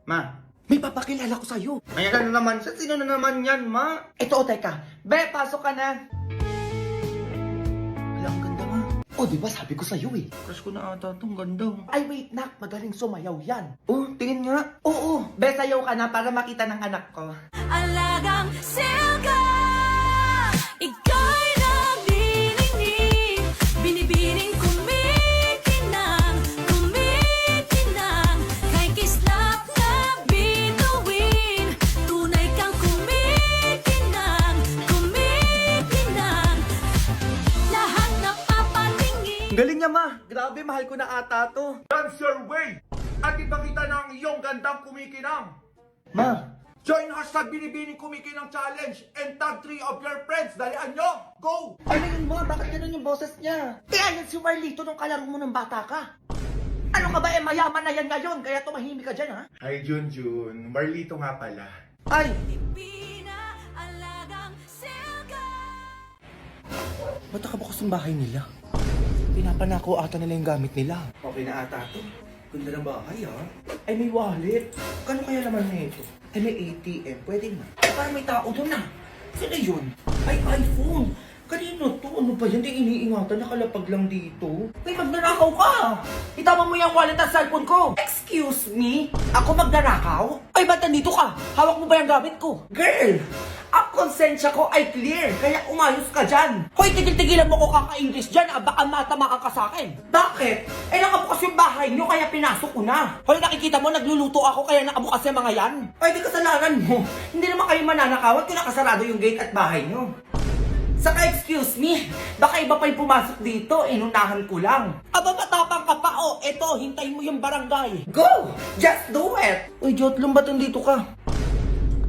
Ma, May papakilala ko sa'yo. ayan na naman. Sino na naman yan, ma? Ito, teka. Be, pasok ka na. Wala, ang ganda, ma. O, di ba sabi ko sa'yo eh. Crush ko na ata itong ganda. Ay, wait, nak. Magaling sumayaw yan. Oh, tingin nga. Oo, be, sayaw ka na para makita ng anak ko. Alagang selga, ika'y nabininig, binibining kumikinang, kay kislap na bituin, tunay kang kumikinang, lahat na papatingin. Ang galing niya, ma. Grabe, mahal ko na ata to. Dance your way at ipakita na ang iyong gandang kumikinang. Ma, Join hashtag Binibining Kumikinang Challenge and tag 3 of your friends. Dalian nyo! Go! ano yun, ma? Bakit ganun yung boses niya? Ayan si Marlito nung kalaro mo ng bata ka. Ano ka ba, mayaman na yan ngayon, kaya tumahimik ka dyan, ha? Hi Junjun, Marlito nga pala. Ay, Alagang selga. ba't nakabukas yung bahay nila? Pinapanako ata nila yung gamit nila. Okay na ata to. Ganda ng bahay, ha? Ay, may wallet. Kano kaya naman na ito? Ay, may ATM. Pwede na. Parang may tao doon na. Sino yun? Ay, iPhone. Kanino to? Ano ba yan? Di iniingatan. Nakalapag lang dito. Ay, magnanakaw ka! Itama mo yung wallet at cellphone ko! Excuse me? Ako magnanakaw? Ay, ba't nandito ka? Hawak mo ba yung gamit ko? Girl! Ang konsensya ko ay clear, kaya umayos ka dyan. Hoy, tigil-tigilan mo ko kaka-English dyan, baka matama ka sa akin. Bakit? Eh, nakabukas yung bahay nyo, kaya pinasok ko na. Hoy, nakikita mo, nagluluto ako, kaya nakabukas yung mga yan. Ay, di kasalanan mo. Hindi naman kayo mananakawan kung nakasarado yung gate at bahay nyo. Saka excuse me, baka iba pa yung pumasok dito, inunahan ko lang. Aba, matapang ka pa, oh. Eto, hintayin mo yung barangay. Go! Just do it! Uy, Jotlum, ba't nandito ka?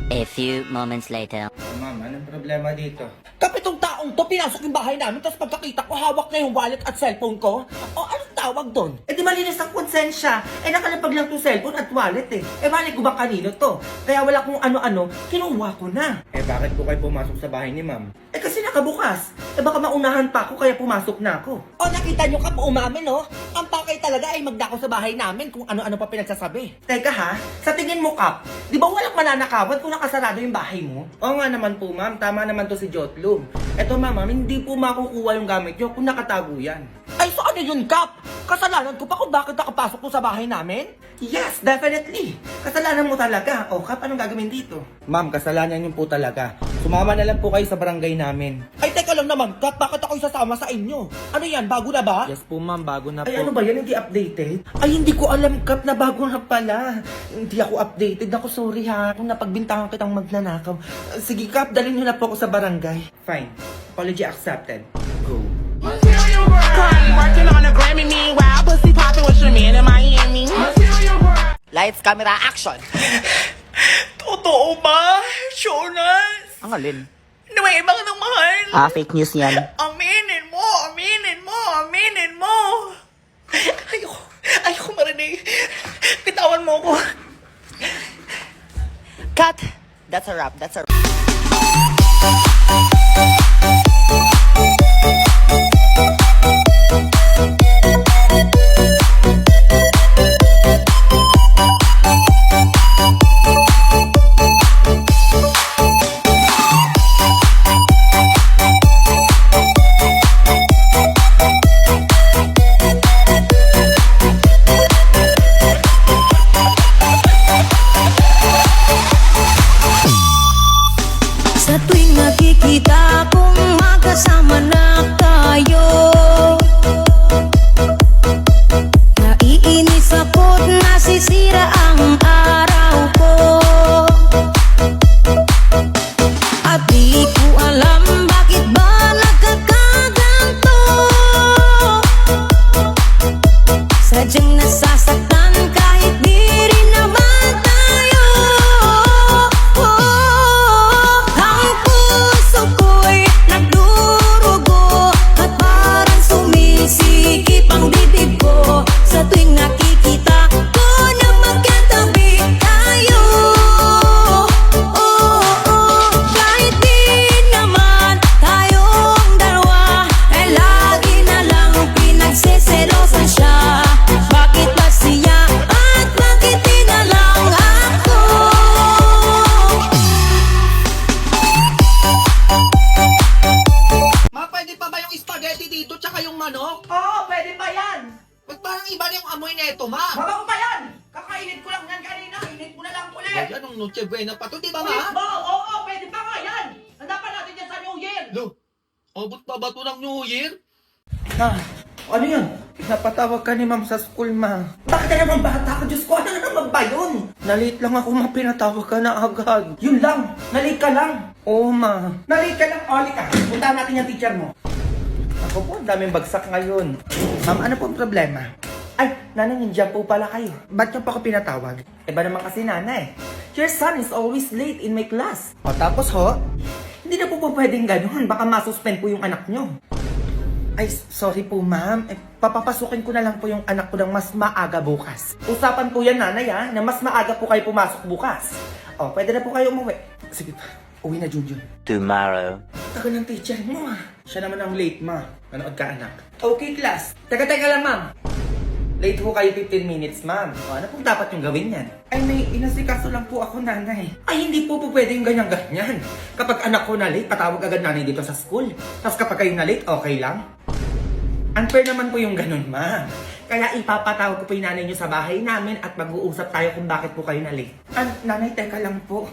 A few moments later. Ma'am, anong problema dito? Kapitong taong to, pinasok yung bahay namin, tapos pagkakita ko, hawak na yung wallet at cellphone ko. O, anong tawag doon? Eh, di malinis ang konsensya. Eh, nakalapag lang yung cellphone at wallet eh. Eh, mali ko ba kanino to? Kaya wala kong ano-ano, kinuha ko na. Eh, bakit po kayo pumasok sa bahay ni ma'am? Eh, kasi nakabukas. Eh, baka maunahan pa ako, kaya pumasok na ako. O, nakita nyo ka po umamin, no? Ang pakay talaga ay magdako sa bahay namin kung ano-ano pa pinagsasabi. Teka ha, sa tingin mo, Kap, di ba walang mananakawan kung nakasarado yung bahay mo? Oo nga naman po ma'am, tama naman to si Jotlum. Eto ma'am, hindi po makukuha yung gamit nyo kung nakatago yan. Ay, so ano yun, Kap? Kasalanan ko pa kung bakit nakapasok ko sa bahay namin? Yes, definitely. Kasalanan mo talaga. O, Kap, anong gagawin dito? Ma'am, kasalanan nyo po talaga. Sumama na lang po kayo sa barangay namin. Ay, teka lang naman, Kap, bakit ako isasama sa inyo? Ano yan, bago na ba? Yes po ma'am, bago na po. Ay, ano ba yan? Hindi updated? Ay, hindi ko alam, Kap, na bago na pala. Hindi ako updated. Ako, sorry ha. Kung napagbintangan kitang magnanakaw. Sige, Kap, dalhin nyo na po ako sa barangay. Fine. Apology accepted. Go. Working on a Grammy, meanwhile, pussy popping with your man in Miami. Lights, camera, action! Totoo ba, Jonas? Ang alin? Na may ibang nang mahal? Fake news yan. Aminin mo! Aminin mo! Aminin mo! Ayoko marinig. Bitawan mo ko. Cut! That's a wrap, that's a wrap. Sa tuwing nakikita kong magkasama na ka, Anong Noche Buena pa to? Di ba, ma? Oo, pwede pa nga yan. Handa pa natin yan sa New Year. Lo, abot pa ba to ng New Year? Ma, ano yun? Napatawag ka ni ma'am sa school, ma. Bakit ka naman bata ka? Diyos ko, ano na naman ba yun? Nalate lang ako, ma. Pinatawag ka na agad. Yun lang. Nalate ka lang. Oo, ma. Nalate ka lang. Oli ka. Puntahan natin yung teacher mo. Ako po, ang daming bagsak ngayon. Ma'am, ano po ang problema? Ay, nanay, nandiyan po pala kayo. Ba't niyo pa ako pinatawag? Iba naman kasi nanay. Your son is always late in my class. O tapos ho, hindi na po pwedeng ganun. Baka masuspend po yung anak niyo. Ay, sorry po ma'am. Papapasukin ko na lang po yung anak ko ng mas maaga bukas. Usapan po yan nanay ha, na mas maaga po kayo pumasok bukas. O, pwede na po kayo umuwi. Sige pa, uwi na Junjun. Tomorrow. Tagal ng teacher mo ah. Siya naman ang late ma. Manood ka anak. Okay class. Teka lang ma'am. Late po kayo 15 minutes ma'am. O, ano pong dapat yung gawin yan? Ay may inasikaso lang po ako nanay. Ay hindi po pwedeng ganyan-ganyan. Kapag anak ko na late, patawag agad nanay dito sa school. Tapos kapag kayo na late, okay lang? Unfair naman po yung ganun ma'am. Kaya ipapatawag ko po yung nanay nyo sa bahay namin at mag-uusap tayo kung bakit po kayo na late. Nanay, teka lang po.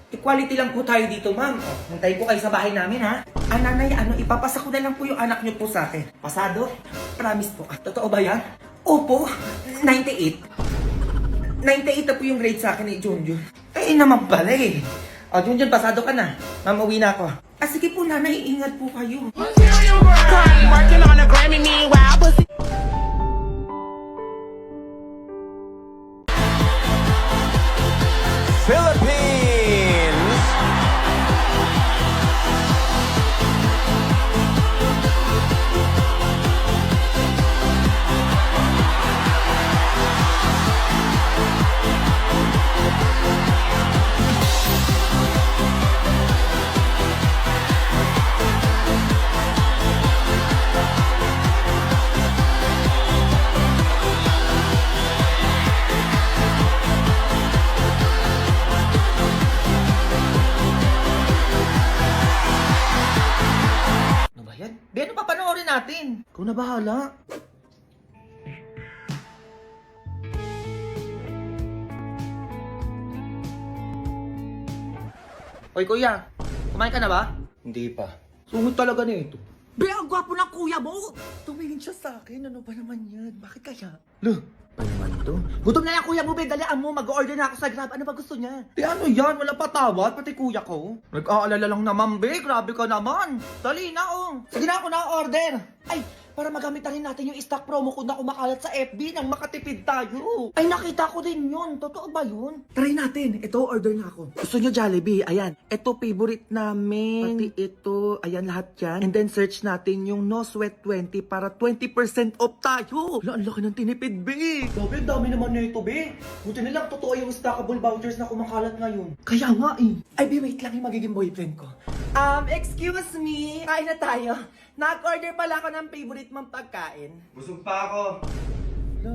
Equality lang po tayo dito, ma'am. O, hintayin ko kayo sa bahay namin, ha? Nanay, ipapasa ko na lang po yung anak niyo po sa akin. Pasado? Promise po. Totoo ba yan? Opo. 98. 98 na po yung grade sa akin ni Junjun. Eh, naman pala eh. O, Junjun, pasado ka na. Ma'am, uwi na ako. Sige po, nanay, ingat po kayo. Crying, working on a Grammy, meanwhile, pussy. Philippines. Ano ba yan? Be, ano pa panoorin natin? Ikaw na bahala. Hoy kuya, kumain ka na ba? Hindi pa. Sungit talaga na ito. Be, ang gwapo ng kuya mo. Tumingin siya sa akin, ano ba naman yan? Bakit kaya? Lo, Ba naman to? gutom na yan kuya mo, be. Dalian mo, mag-order na ako sa Grab. Ano ba gusto niya? Di ano yan? Wala pa tawad, pati kuya ko. Nag-aalala lang naman, be. Grabe ka naman. Dali na, oh. Sige na ako na-order. Ay, para magamit na rin natin yung stock promo code na kumakalat sa FB nang makatipid tayo. Ay, nakita ko din yun. Totoo ba yun? Try natin. Ito, order na ako. Gusto nyo Jollibee? Ayan. Ito, favorite namin. Pati ito. Ayan, lahat yan. And then, search natin yung No Sweat 20 para 20% off tayo. Wala, ang laki ng tinipid, be. Grabe, ang dami naman na ito, be. Buti na lang, totoo yung stackable vouchers na kumakalat ngayon. Kaya nga, eh. Ay, be, wait lang yung magiging boyfriend ko. Excuse me. Kain na tayo. Nag-order pala ako ng favorite mong pagkain. Busog pa ako. Hala,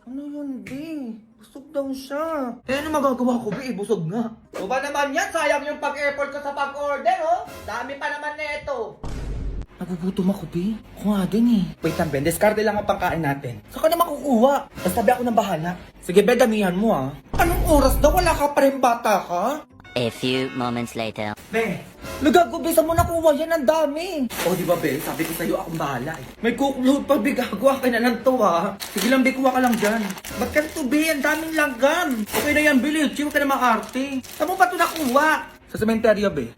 ano yun, be? Busog daw siya. Eh, ano magagawa ko, be? Busog nga. O ba naman yan? Sayang yung pag-effort ko sa pag-order, oh. Dami pa naman neto. Nagugutom ako, be. Ako nga din, eh. Wait lang, Ben. Discarte lang ang pangkain natin. Saan ka na makukuha? Basta be, ako nang bahala. Sige, Ben, damihan mo, ah. Anong oras daw? Wala ka pa rin bata ka? A few moments later. Be, Nagagubisa mo nakuha yan, ang dami. oh, di ba, Be? Sabi ko sa'yo, akong bahala, eh. May cookload pa, Be. Gagawa ka na lang to, ha? Sige lang, Be. Kuha ka lang dyan. Ba't ka to, Be? Ang daming langgam. Okay na yan, Be. Chill ka na maarte. Saan mo ba ito nakuha? Sa sementeryo, Be.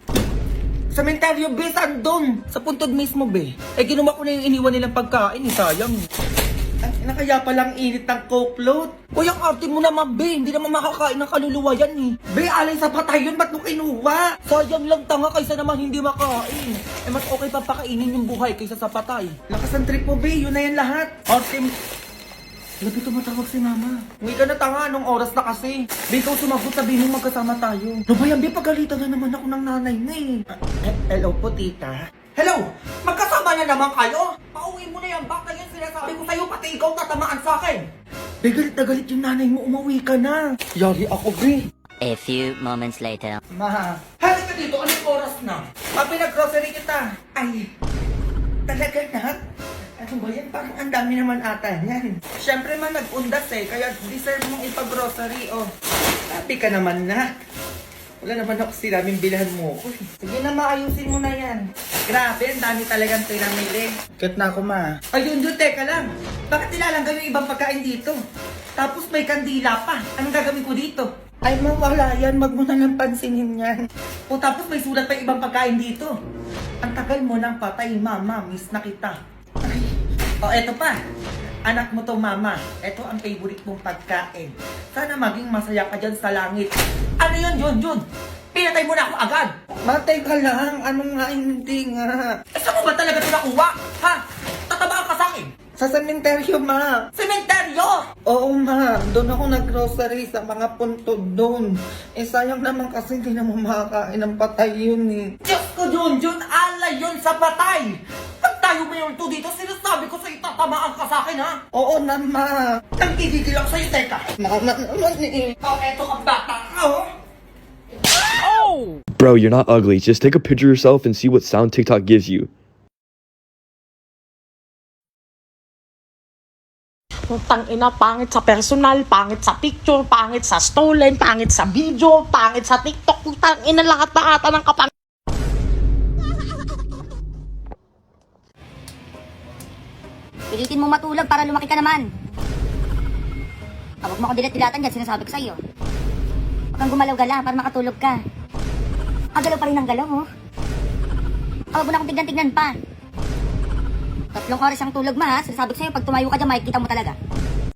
Sementeryo, Be? Saan doon? Sa puntod mismo, Be. Eh, ginawa ko na yung iniwan nilang pagkain, eh. Sayang. Ay, nakaya palang init ng cookload. Uy, ang arte mo naman, be. Hindi naman makakain ng kaluluwa yan, eh. Be, alay sa patay yun. Ba't mo kinuha? Sayang lang tanga kaysa naman hindi makain. Eh, mas okay pa pakainin yung buhay kaysa sa patay. Lakas ang trip mo, Be. Yun na yan lahat. Arte mo. Labi tumatawag si Mama. Hindi ka na tanga. Anong oras na kasi? Be, ikaw sumagot. Sabihin mo magkasama tayo. Ano ba yan, Be? Pagalitan na naman ako ng nanay mo, eh. Hello po, tita. Hello! Magkasama na naman kayo? Pauwi mo na yung bak na yung sinasabi ko sa'yo, pati ikaw tatamaan sa akin. Be, galit na galit yung nanay mo. Umuwi ka na. Yari ako, Be. A few moments later. Ma, halika dito. Anong oras na? Pinag-grocery kita. Ay, talaga na? Ano ba yan? Parang ang dami naman ata yan. Siyempre man nag-undas kaya deserve mong ipa-grocery Sabi ka naman na. Wala naman ako sinabing bilhan mo ko. Sige na maayusin mo na yan. Grabe, ang dami talagang pinamili. Kat na ako ma. Ayun, teka lang. Bakit nilalanggan yung ibang pagkain dito? Tapos may kandila pa. Anong gagawin ko dito? Ay mawala yan, wag mo na lang pansinin yan. O tapos may sulat pa yung ibang pagkain dito. Ang tagal mo nang patay, mama. Miss na kita. Ay. O eto pa. Anak mo to mama. Eto ang favorite mong pagkain. Sana maging masaya ka dyan sa langit. Ano yun, Jun? Pinatay mo na ako agad. Matay ka lang. Ano nga, hindi nga. Saan mo ba talaga ito nakuha? Ha? Tatabaan ka sa akin? Sa sementeryo, ma. Sementeryo? Oo, ma. Doon ako nag-grocery sa mga puntod doon. Sayang naman kasi hindi naman makakain ng patay yun Diyos ko, Jun. Alay yun sa patay. Pag tayo mo yung dito, sinasabi ko sa'yo, tatamaan ka sa akin, ha? Oo na, ma. Nagkikigil ako sa'yo, teka. Mama naman eto ka bata, Bro, you're not ugly. Just take a picture of yourself and see what sound TikTok gives you. Putang ina, pangit sa personal, pangit sa picture, pangit sa stolen, pangit sa video, pangit sa TikTok. Putang ina, lahat na ata ng kapang... Pilitin mo matulog para lumaki ka naman. Huwag mo akong dilat-dilatan dyan, sinasabi ko sa'yo. Huwag kang gumalaw-gala para makatulog ka. Ang galaw pa rin ang galaw, Huwag mo na akong tignan-tignan pa. 3 oras ang tulog, ma, ha? Sinasabi ko sa'yo, pag tumayo ka dyan, makikita mo talaga.